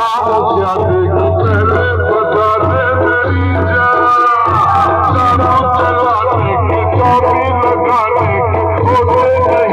क्या देखी पहले बता दे मेरी जान, जादू चलाने की, चौकी लगाने की, होते नहीं